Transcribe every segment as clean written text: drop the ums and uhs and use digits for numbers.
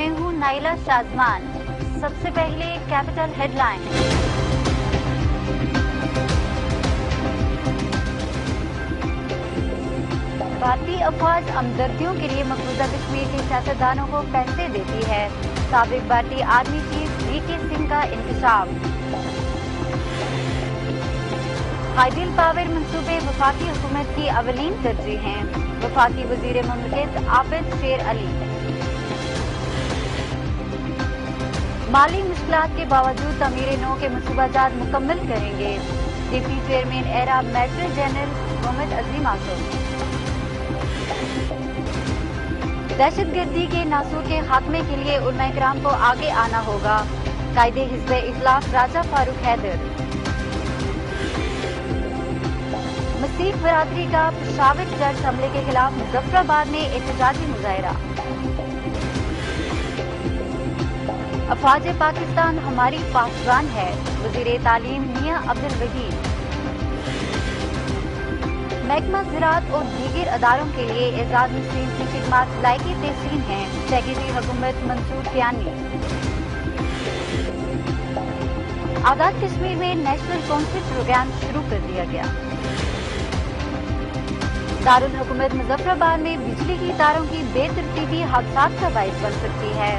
मैं हूं नाइला शाजमान। सबसे पहले कैपिटल हेडलाइन। भारतीय अफवाज हमदर्दियों के लिए मकबूजा कश्मीर के सियासतदानों को पैसे देती है। साबिक भारतीय आर्मी चीफ वीके सिंह का इंकशाफ। हाइडल पावर मंसूबे वफाकी हुकूमत की अवलीन तरजीह हैं। वफाकी वजीर मुमलिकत आबिद शेर अली। माली मुश्किलात के बावजूद तामीर-ए-नौ के मंसूबाजात मुकम्मल करेंगे। Deputy chairman ERRA major general Mohammad Azeem Asif. दहशतगर्दी के नासूर के खात्मे के लिए उलमा इकराम को आगे आना होगा। कायदे हिज़्ब इख्लास राजा फारूक हैदर। मसीह बरादरी का पेशावर चर्च हमले के खिलाफ मुजफ्फराबाद में एहतजाजी मुजाहरा। अफवाज पाकिस्तान हमारी पासबान है। वजीर तालीम मियां अब्दुल वहीद। महकमा ज़राअत और दीगर अदारों के लिए एजाज नसीब की खिदमत लायकी तहसीन हैं। सेक्रेटरी हुकूमत मंसूर कियानी। आज़ाद कश्मीर में नेशनल काउंसिल प्रोग्राम शुरू कर दिया गया। दारुल हुकूमत मुजफ्फराबाद में बिजली की तारों की बेतरतीबी हादसात का बाइस बन सकती है।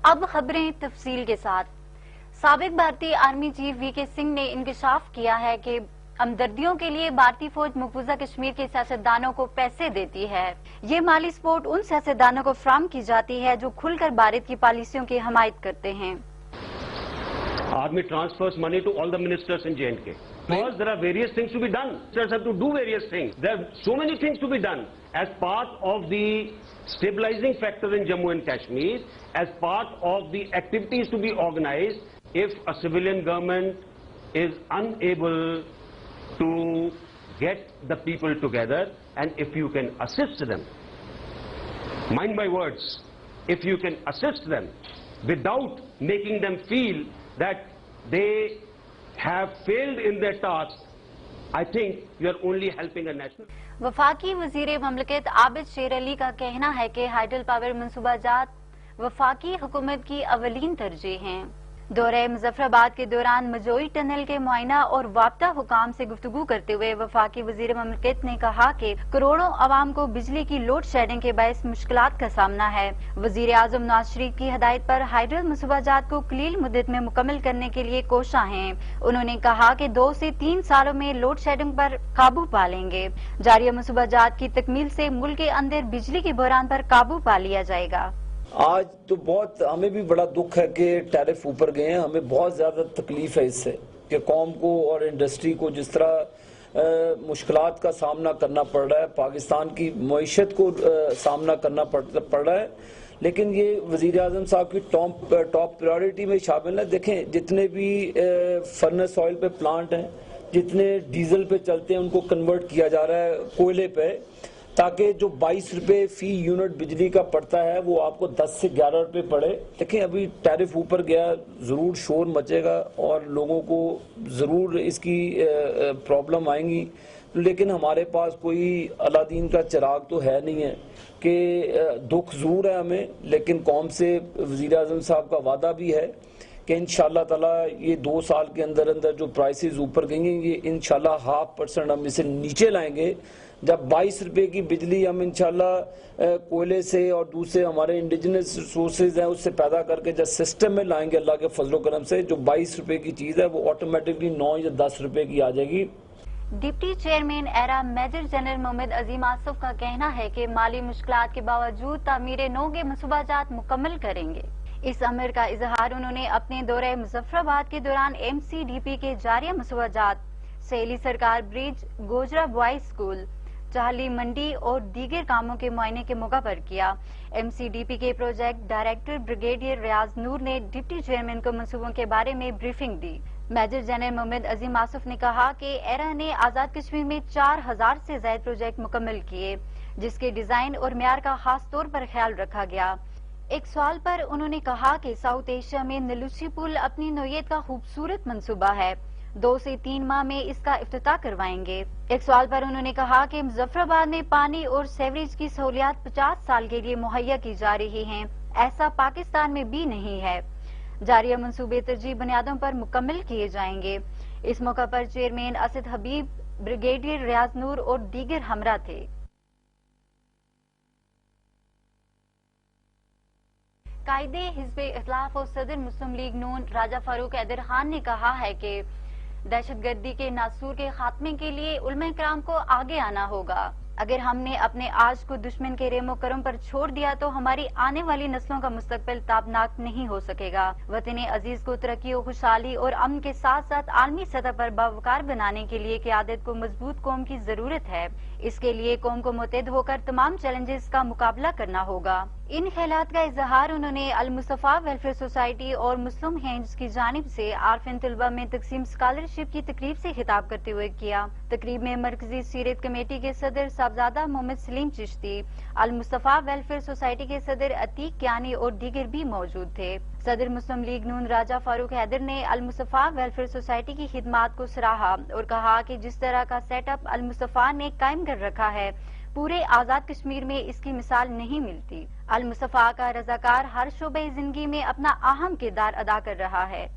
अब खबरें तफसील के साथ। साबिक भारतीय आर्मी चीफ वीके सिंह ने इंकशाफ किया है कि हमदर्दियों के लिए भारतीय फौज मकबूजा कश्मीर के सियासतदानों को पैसे देती है। ये माली सपोर्ट उन सियासतदानों को फ्राहम की जाती है जो खुलकर भारत की पॉलिसियों की हमायत करते हैं। Army transfers money to all the ministers in J&K. Because there are various things to be done. Ministers have to do various things. There are so many things to be done as part of the stabilizing factor in Jammu and Kashmir, as part of the activities to be organized. If a civilian government is unable to get the people together, and if you can assist them, mind my words, if you can assist them without making them feel that they have failed in their task, I think you are only helping a national. वफाकी वजीर मुमलिकत आबिद शेर अली का कहना है कि hydel power मंसूबाजात वफाकी हुकूमत की अवलीन तरजीह हैं। दौरे मुजफ्फराबाद के दौरान मजोई टनल के मुआयना और वाबता हुकाम से गुफ्तगू करते हुए वफाकी वजीर मुमलिकत ने कहा कि करोड़ों आवाम को बिजली की लोड शेडिंग के बायस मुश्किलात का सामना है। वजीर आजम नवाज शरीफ की हदायत पर हाइडल मंसूबाजात को कलील मुद्दत में मुकम्मल करने के लिए कोशा हैं। उन्होंने कहा कि 2 से 3 सालों में लोड शेडिंग पर काबू पा लेंगे। जारी मंसूबाजात की तकमील से मुल्क के अंदर बिजली के बहरान पर काबू पा लिया जाएगा। आज तो बहुत हमें भी बड़ा दुख है कि टैरिफ ऊपर गए हैं। हमें बहुत ज्यादा तकलीफ है इससे कि कौम को और इंडस्ट्री को जिस तरह मुश्किलात का सामना करना पड़ रहा है, पाकिस्तान की मईशत को सामना करना पड़ रहा है, लेकिन ये वजीर आजम साहब की टॉप प्रायोरिटी में शामिल है। देखें जितने भी फर्नेस ऑयल पे प्लांट हैं, जितने डीजल पे चलते हैं, उनको कन्वर्ट किया जा रहा है कोयले पे, ताकि जो 22 रुपए फी यूनिट बिजली का पड़ता है वो आपको 10 से 11 रुपए पड़े। देखें अभी टैरिफ ऊपर गया, जरूर शोर मचेगा और लोगों को जरूर इसकी प्रॉब्लम आएंगी, लेकिन हमारे पास कोई अलादीन का चिराग तो है नहीं है कि दुख जरूर है हमें, लेकिन कौम से वजीर आजम साहब का वादा भी है कि इंशाअल्लाह ताला ये 2 साल के अंदर अंदर जो प्राइसेस ऊपर गएंगे ये इंशाअल्लाह 0.5% हम इसे नीचे लाएंगे। जब 22 रुपए की बिजली हम इंशाल्लाह कोयले से और दूसरे हमारे इंडिजिनस रिसोर्सेज हैं उससे पैदा करके जब सिस्टम में लाएंगे अल्लाह के फजलो करम से, जो 22 रुपए की चीज है वो ऑटोमेटिकली 9 या 10 रुपए की आ जाएगी। Deputy chairman ERRA major general Mohammad Azeem Asif का कहना है कि माली मुश्किलात के बावजूद तामीर-ए-नौ के मंसूबाजात मुकम्मल करेंगे। इस अमर का इजहार उन्होंने अपने दौरे मुजफ्फराबाद के दौरान MCDP के जारी मंसूबाजात सैली सरकार ब्रिज, गोजरा बॉयज स्कूल, चाहली मंडी और दीगर कामों के मुआयने के मौका पर किया। MCDP के प्रोजेक्ट डायरेक्टर ब्रिगेडियर रियाज नूर ने डिप्टी चेयरमैन को मंसूबों के बारे में ब्रीफिंग दी। मेजर जनरल मोहम्मद अजीम आसफ ने कहा कि एरा ने आजाद कश्मीर में 4000 से ज्यादा प्रोजेक्ट मुकम्मल किए, जिसके डिजाइन और म्यार का खास तौर पर ख्याल रखा गया। एक सवाल पर उन्होंने कहा कि साउथ एशिया में नलूची पुल अपनी नौयत का खूबसूरत मंसूबा है। 2 से 3 माह में इसका इफ्तिताह करवाएंगे। एक सवाल पर उन्होंने कहा कि मुजफ्फराबाद में पानी और सीवरेज की सहूलियात 50 साल के लिए मुहैया की जा रही हैं, ऐसा पाकिस्तान में भी नहीं है। जारिया मंसूबे तरजीह बुनियादों पर मुकम्मल किए जाएंगे। इस मौका पर चेयरमैन असद हबीब, ब्रिगेडियर रियाज नूर और दीगर हमरा थे। कायदे हिज़्ब इख्तिलाफ और सदर मुस्लिम लीग नून राजा फारूक हैदर खान ने कहा है कि दहशतगर्दी के नासूर के खात्मे के लिए उलमा कराम को आगे आना होगा। अगर हमने अपने आज को दुश्मन के रेमो करम पर छोड़ दिया तो हमारी आने वाली नस्लों का मुस्तकबिल ताबनाक नहीं हो सकेगा। वतन अजीज को तरक्की और खुशहाली और अमन के साथ साथ आलमी सतह पर बावकार बनाने के लिए क़यादत को मजबूत कौम की जरूरत है। इसके लिए कौम को मुत्तहिद होकर तमाम चैलेंजेस का मुकाबला करना होगा। इन ख्यालात का इजहार उन्होंने अल मुस्तफा वेलफेयर सोसाइटी और मुस्लिम हैंड्स की जानिब से आरफिन तलबा में तकसीम स्कॉलरशिप की तकरीब से खिताब करते हुए किया। तकरीब में मरकजी सीरत कमेटी के सदर साहबजादा मोहम्मद सलीम चिश्ती, अल मुस्तफा वेलफेयर सोसाइटी के सदर अतीक कियानी और दीगर भी मौजूद थे। सदर मुस्लिम लीग नून राजा फारूक हैदर ने अल मुस्तफा वेलफेयर सोसाइटी की खिदमात को सराहा और कहा कि जिस तरह का सेटअप अल मुस्तफा ने कायम कर रखा है, पूरे आजाद कश्मीर में इसकी मिसाल नहीं मिलती। अल मुस्तफा का रजाकार हर शोबे जिंदगी में अपना अहम किरदार अदा कर रहा है।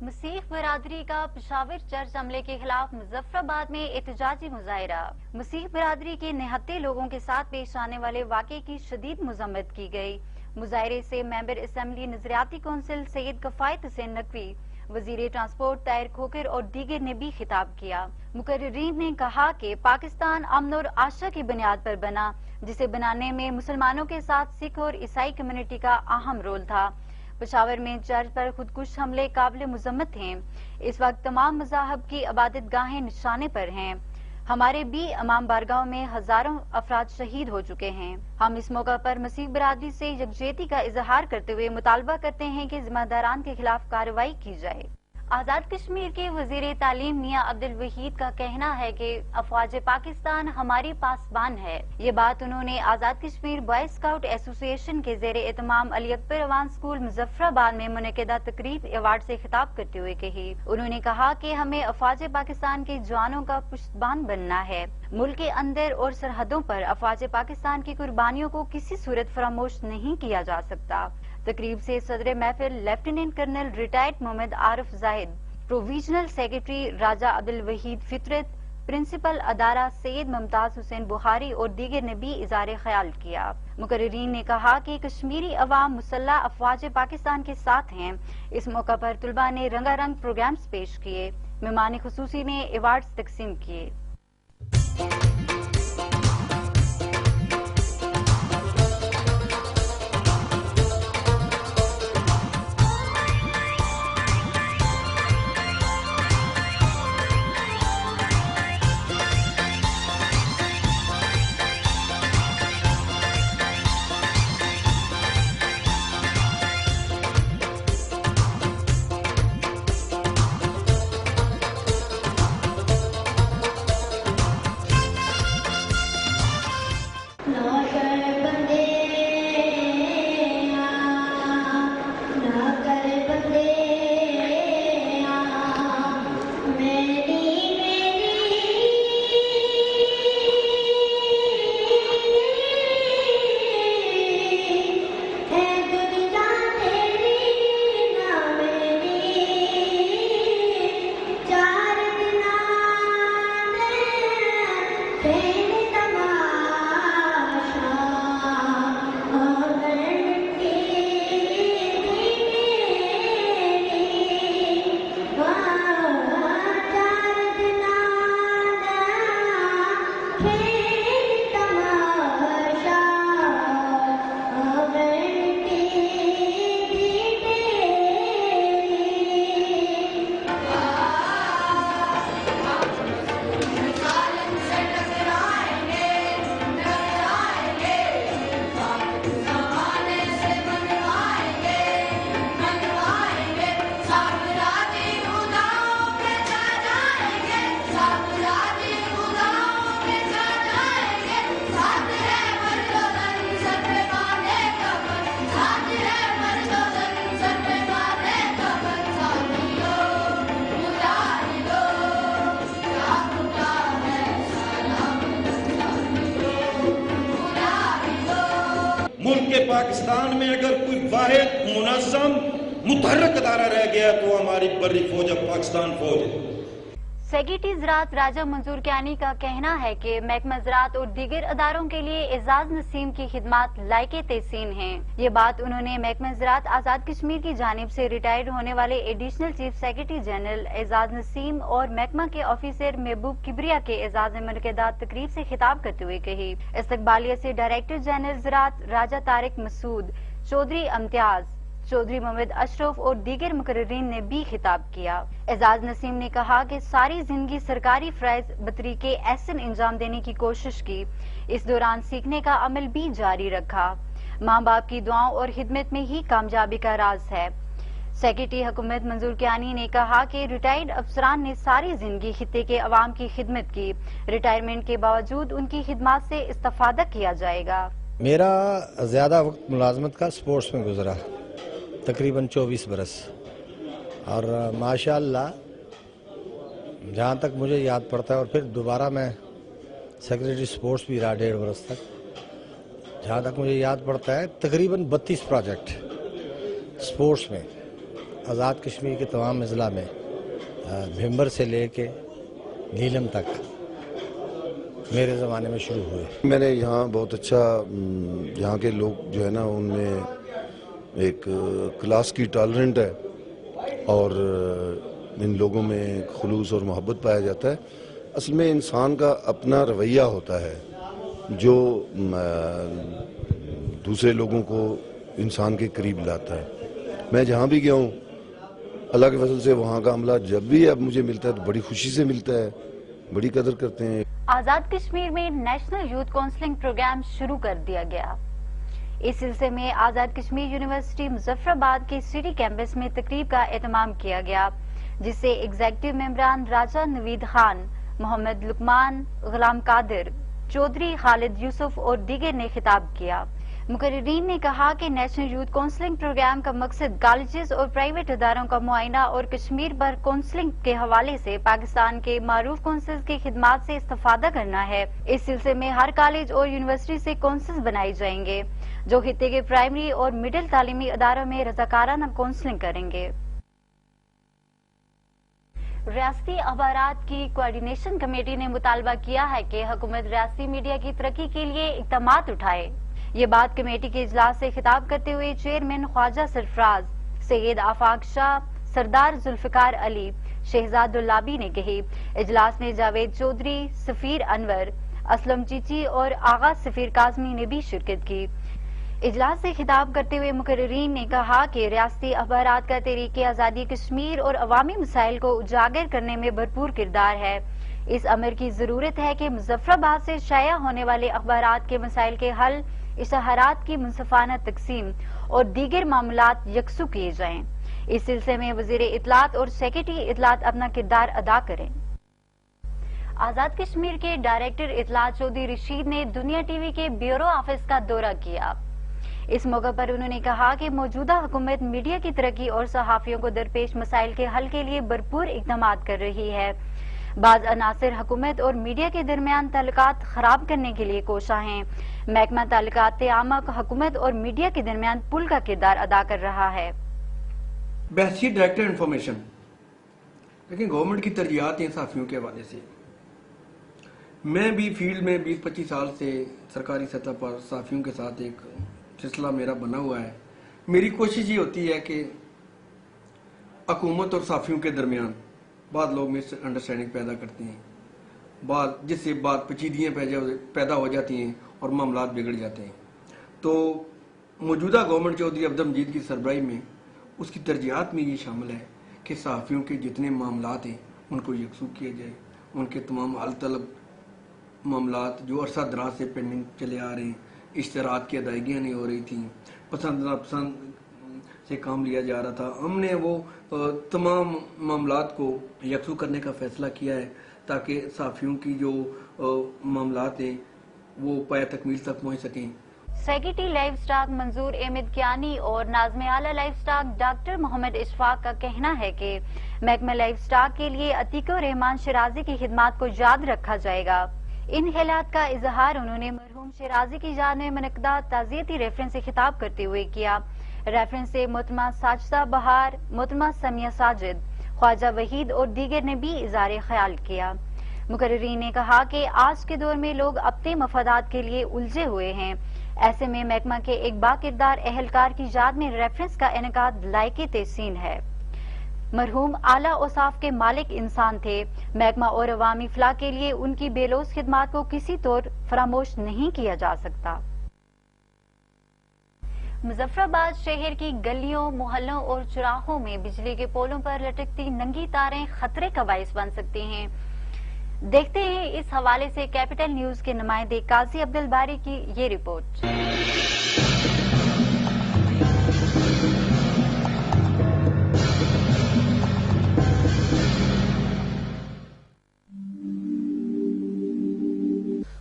मसीह बरादरी का पेशावर चर्च हमले के खिलाफ मुजफ्फराबाद में एहतजाजी मुजाहिरा। मसीह बरादरी के निहत्ते लोगों के साथ पेश आने वाले वाक़े की शदीद मजम्मत की गई। मुजाहिरे से मेंबर असेंबली नजरियाती कौंसिल सैयद कफायत हुसैन नकवी, वजीर ट्रांसपोर्ट ताहिर खोखर और दीगर ने भी खिताब किया। मुकर्रीरीन ने कहा कि पाकिस्तान अमन और आशा की बुनियाद पर बना, जिसे बनाने में मुसलमानों के साथ सिख और ईसाई कम्युनिटी का अहम रोल था। पेशावर में चर्च पर खुदकुश हमले काबिल मुजम्मत हैं। इस वक्त तमाम मज़ाहब की इबादत गाहें निशाने पर हैं। हमारे भी इमाम बारगाहों में हजारों अफराद शहीद हो चुके हैं। हम इस मौका पर मसीह बरादरी से यकजहती का इजहार करते हुए मुतालबा करते हैं कि जिम्मेदारान के खिलाफ कार्रवाई की जाए। आजाद कश्मीर के वजीर तालीम मियां अब्दुल वहीद का कहना है कि अफवाज पाकिस्तान हमारी पासबान है। ये बात उन्होंने आजाद कश्मीर बॉय स्काउट एसोसिएशन के जेर एहतमाम अली अकबर अवान स्कूल मुजफ्फराबाद में मुनक़िदा तकरीब अवार्ड से खिताब करते हुए कही। उन्होंने कहा कि हमें अफवाज पाकिस्तान के जवानों का पुष्टबान बनना है। मुल्क के अंदर और सरहदों पर अफवाज पाकिस्तान की कुर्बानियों को किसी सूरत फरामोश नहीं किया जा सकता। तकरीब से सदर महफिल lieutenant colonel retired Mohammad Arif Zahid, provisional secretary Raja Abdul Waheed Fitrat, principal अदारा सैयद मुमताज हुसैन बुखारी और दीगर ने भी इज़हार ख्याल किया। मुकर्रीरीन ने कहा कि कश्मीरी अवाम मुसल्लह अफवाज पाकिस्तान के साथ हैं। इस मौका पर तुलबा ने रंगारंग प्रोग्राम्स पेश किए। मेहमान खुसूसी ने अवार्ड्स तकसीम किए। पाकिस्तान में अगर कोई वाहिद मुनज़्ज़म मुतहर्रिक अदारा रह गया तो हमारी बर्री फौज अब पाकिस्तान फौज है। सेक्रेटरी ज़राअत राजा मंजूर कियानी का कहना है कि महकमा ज़राअत और दीगर अदारों के लिए एजाज नसीम की खिदमात लायके तहसीन हैं। ये बात उन्होंने महकमा ज़राअत आज़ाद कश्मीर की जानिब से रिटायर्ड होने वाले additional chief secretary general Ejaz Naseem और महकमा के ऑफिसर महबूब किबरिया के एजाज में मुनक़िदा तकरीब से खिताब करते हुए कही। इस्तकबालिया से डायरेक्टर जनरल ज़राअत राजा तारिक मसूद, चौधरी इम्तियाज, चौधरी मोहम्मद अशरफ और दीगर मुकर्ररीन ने भी खिताब किया। एजाज नसीम ने कहा कि सारी जिंदगी सरकारी फराइज बतरीके एहसन इंजाम देने की कोशिश की। इस दौरान सीखने का अमल भी जारी रखा। माँ बाप की दुआओं और खिदमत में ही कामयाबी का राज है। सेक्रेटरी हुकूमत मंजूर कियानी ने कहा कि रिटायर्ड अफसरान ने सारी जिंदगी खित्ते के अवाम की खिदमत की। रिटायरमेंट के बावजूद उनकी खिदमत से इस्तेफादा किया जाएगा। मेरा ज्यादा वक्त मुलाजमत का स्पोर्ट्स में गुजरा, तकरीबन 24 बरस, और माशाअल्लाह जहाँ तक मुझे याद पड़ता है, और फिर दोबारा मैं सेक्रेटरी स्पोर्ट्स भी रहा 1.5 बरस तक। जहाँ तक मुझे याद पड़ता है तकरीबन 32 प्रोजेक्ट स्पोर्ट्स में आज़ाद कश्मीर के तमाम अजला में भिम्बर से लेके नीलम तक मेरे ज़माने में शुरू हुए। मैंने यहाँ बहुत अच्छा, यहाँ के लोग जो है ना उनमें एक क्लास की टॉलरेंट है और इन लोगों में खुलूस और मोहब्बत पाया जाता है। असल में इंसान का अपना रवैया होता है जो दूसरे लोगों को इंसान के करीब लाता है। मैं जहाँ भी गया हूँ अल्लाह के फजल से वहाँ का अमला जब भी अब मुझे मिलता है तो बड़ी खुशी से मिलता है, बड़ी कदर करते हैं। आज़ाद कश्मीर में नेशनल यूथ काउंसलिंग प्रोग्राम शुरू कर दिया गया। इस सिलसिले में आज़ाद कश्मीर यूनिवर्सिटी मुजफ्फराबाद के सिटी कैंपस में तकरीब का एहतमाम किया गया, जिससे एग्जीक्यूटिव मेंबरान राजा नवीद खान, मोहम्मद लुकमान, गुलाम कादिर, चौधरी खालिद यूसुफ और दीगर ने खिताब किया। मुकर्रीरीन ने कहा कि नेशनल यूथ काउंसलिंग प्रोग्राम का मकसद कॉलेजेस और प्राइवेट इदारों का मुआयना और कश्मीर पर काउंसलिंग के हवाले से पाकिस्तान के मारूफ काउंसिल्स की खिदमात से इस्तेफादा करना है। इस सिलसिले में हर कॉलेज और यूनिवर्सिटी से काउंसिल्स बनाए जाएंगे जो खित्ते के प्राइमरी और मिडिल तालीमी इदारों में रज़ाकाराना काउंसलिंग करेंगे। रियासती अखबारात की कोऑर्डिनेशन कमेटी ने मुतालबा किया है कि हुकूमत रियासती मीडिया की तरक्की के लिए इक़दामात उठाए। ये बात कमेटी के इजलास से खिताब करते हुए चेयरमैन ख्वाजा सरफराज, सैयद आफाक शाह, सरदार जुल्फिकार अली, शहजाद लाबी ने कही। इजलास में जावेद चौधरी, सफीर अनवर, असलम चीची और आगा सफीर काजमी ने भी शिरकत की। इजलास से खिताब करते हुए मुकर्रीरीन ने कहा कि रियासती अखबारात का तहरीके आज़ादी कश्मीर और अवामी मसाइल को उजागर करने में भरपूर किरदार है। इस अमर की जरूरत है कि मुजफ्फराबाद से शाया होने वाले अखबारात के मसाइल के हल, इश्तहारात की मुनसिफाना तकसीम और दीगर मामलात यकसू किए जाएं। इस सिलसिले में वजीर इत्तलात और सेक्रेटरी इत्तलात अपना किरदार अदा करें। आज़ाद कश्मीर के डायरेक्टर इत्तलात चौधरी रशीद ने दुनिया टीवी के ब्यूरो ऑफिस का दौरा किया। इस मौके पर उन्होंने कहा कि मौजूदा हुकूमत मीडिया की तरक्की और सहाफियों को दरपेश मसाइल के हल के लिए भरपूर इक़दामात कर रही है। बाज़ अनासिर हुकूमत और मीडिया के दरमियान ताल्लुकात खराब करने के लिए कोशा हैं। महकमा ताल्लुकात आमा हुकूमत और मीडिया के दरमियान पुल का किरदार अदा कर रहा है। बहसीत डायरेक्टर इंफॉर्मेशन, लेकिन गवर्नमेंट की तरजीहात हैं सहाफियों के हवाले से। मैं भी फील्ड में 20-25 साल से सरकारी सतह पर सहाफियों के साथ एक सिलसिला मेरा बना हुआ है। मेरी कोशिश ये होती है कि हुकूमत और सहाफियों के दरमियान बाद लोग मिसअंडरस्टैंडिंग पैदा करते हैं, जिससे बात पेचीदियाँ पैदा हो जाती हैं और मामलात बिगड़ जाते हैं। तो मौजूदा गवर्नमेंट चौधरी अब्दुल मजीद की सरबराही में उसकी तरजीहात में ये शामिल है कि सहाफियों के जितने मामलात हैं उनको यकसू किया जाए। उनके तमाम हल तलब मामलात जो अरसा दराज से पेंडिंग चले आ रहे हैं, इश्तरात की अदायगियाँ नहीं हो रही थी, पसंद नापसंद से काम लिया जा रहा था, हमने वो तमाम मामलात को यकसू करने का फैसला किया है ताकि सहाफियों की जो मामलात हैं वो पाया तकमील तक पहुँच सकें। सेक्रेटरी लाइफ स्टॉक मंजूर अहमद कियानी और नाज़िम आला livestock doctor Mohammad Ishfaq का कहना है कि महकमा लाइफ स्टॉक के लिए अतीक और रहमान शराजी की खिदमात को याद रखा जाएगा। ان خیالات کا اظہار انہوں نے مرحوم شیرازی کی جانب میں منعقدہ تعزیتی ریفرنس سے خطاب کرتے ہوئے کیا۔ ریفرنس سے محترمہ ساجدہ بہار، محترمہ سمیہ ساجد، خواجہ وحید اور دیگر نے بھی اظہار خیال کیا۔ مقررین نے کہا کہ آج کے دور میں لوگ اپنے مفادات کے لیے الجھے ہوئے ہیں، ایسے میں محکمہ کے ایک باکردار اہلکار کی یاد میں ریفرنس کا انعقاد لائق تحسین ہے۔ مرحوم اعلیٰ اوصاف کے مالک انسان تھے، محکمہ اور عوامی فلاح کے لیے ان کی بے لوث خدمات کو کسی طور فراموش نہیں کیا جا سکتا۔ مظفر آباد شہر کی گلیوں، محلوں اور چوراہوں میں بجلی کے پولوں پر لٹکتی ننگی تاریں خطرے کا باعث بن سکتی ہیں۔ دیکھتے ہیں اس حوالے سے کیپٹل نیوز کے نمائندے قاضی عبدالباری کی یہ رپورٹ۔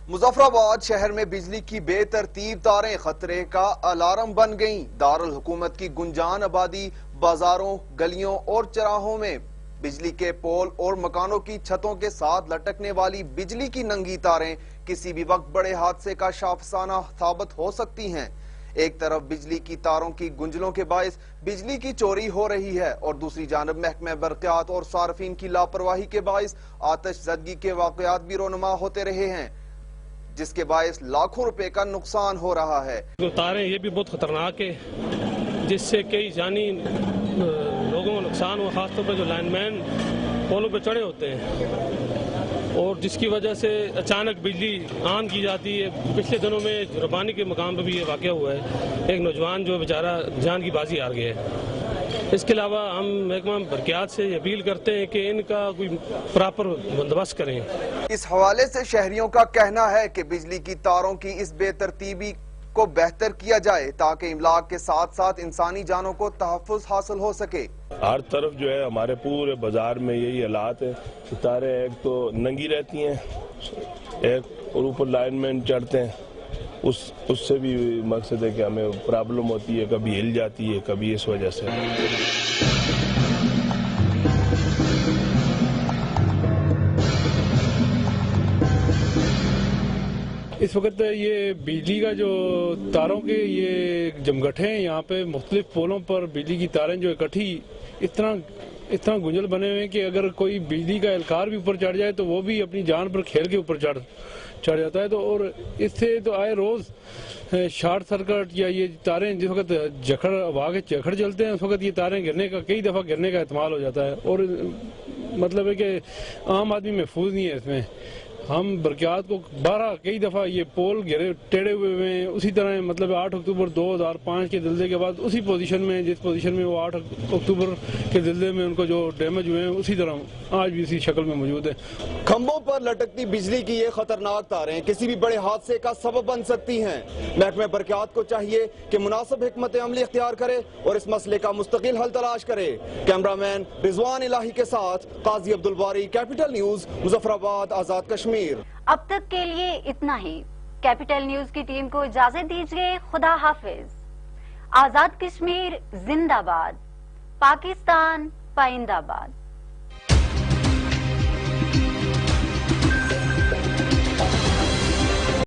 مظفر آباد شہر میں بجلی کی بے ترتیب تاریں خطرے کا الارم بن گئیں۔ دارالحکومت کی گنجان آبادی، بازاروں، گلیوں اور چراہوں میں بجلی کے پول اور مکانوں کی چھتوں کے ساتھ لٹکنے والی بجلی کی ننگی تاریں کسی بھی وقت بڑے حادثے کا شاخسانہ ثابت ہو سکتی ہیں۔ ایک طرف بجلی کی تاروں کی گنجلوں کے باعث بجلی کی چوری ہو رہی ہے اور دوسری جانب محکمہ برقیات اور صارفین کی لاپرواہی کے باعث آتش زدگی کے واقعات بھی رونما ہوتے رہے ہیں، جس کے باعث لاکھوں روپے کا نقصان ہو رہا ہے۔ جو تاریں یہ بھی بہت خطرناک ہے، جس سے کئی جانی لوگوں کو نقصان ہوا، خاص طور پر جو لائن مین پولوں پہ چڑھے ہوتے ہیں اور جس کی وجہ سے اچانک بجلی آن کی جاتی ہے۔ پچھلے دنوں میں ربانی کے مقام پہ بھی یہ واقعہ ہوا ہے، ایک نوجوان جو بیچارہ جان کی بازی ہار گیا ہے۔ اس کے علاوہ ہم محکمہ برقیات سے اپیل کرتے ہیں کہ ان کا کوئی پراپر بندوبست کریں۔ اس حوالے سے شہریوں کا کہنا ہے کہ بجلی کی تاروں کی اس بے ترتیبی کو بہتر کیا جائے تاکہ املاک کے ساتھ ساتھ انسانی جانوں کو تحفظ حاصل ہو سکے۔ ہر طرف جو ہے ہمارے پورے بازار میں یہی حالات ہیں، تاریں ایک تو ننگی رہتی ہیں، ایک اور اوپر لائن مین چڑھتے ہیں، اس سے بھی مقصد ہے کہ ہمیں پرابلم ہوتی ہے، کبھی ہل جاتی ہے، کبھی اس وجہ سے۔ اس وقت یہ بجلی کا جو تاروں کے یہ جمگٹھے ہیں، یہاں پہ مختلف پولوں پر بجلی کی تاریں جو اکٹھی اتنا گنجل بنے ہوئے ہیں کہ اگر کوئی بجلی کا اہلکار بھی اوپر چڑھ جائے تو وہ بھی اپنی جان پر کھیل کے اوپر چڑھ جاتا ہے۔ تو اور اس سے تو آئے روز شارٹ سرکٹ یا یہ تاریں جس وقت ہوا کے جھکڑ چلتے ہیں اس وقت یہ تاریں کئی دفعہ گرنے کا احتمال ہو جاتا ہے، اور مطلب ہے کہ عام آدمی محفوظ نہیں ہے اس میں۔ ہم برقیات کو کئی دفعہ یہ پول ٹیڑے ہوئے ہیں، اسی طرح مطلب 8 اکتوبر 2005 کے زلزلے کے بعد اسی پوزیشن میں جس پوزیشن میں وہ 8 اکتوبر کے زلزلے میں ان کو جو ڈیمیج ہوئے ہیں اسی طرح آج بھی اسی شکل میں موجود ہے۔ کھمبوں پر لٹکتی بجلی کی یہ خطرناک تاریں کسی بھی بڑے حادثے کا سبب بن سکتی ہیں۔ محکمہ برقیات کو چاہیے کہ مناسب حکمت عملی اختیار کرے اور اس مسئلے کا مستقل حل تلاش کرے۔ کیمرہ مین رضوان الہی کے ساتھ قاضی عبدالباری، کیپٹل نیوز، مظفر آباد، آزاد کشمیر۔ اب تک کے لیے اتنا ہی۔ کیپٹل نیوز کی ٹیم کو اجازت دیجیے، خدا حافظ۔ آزاد کشمیر زندہ باد، پاکستان پائندہ باد۔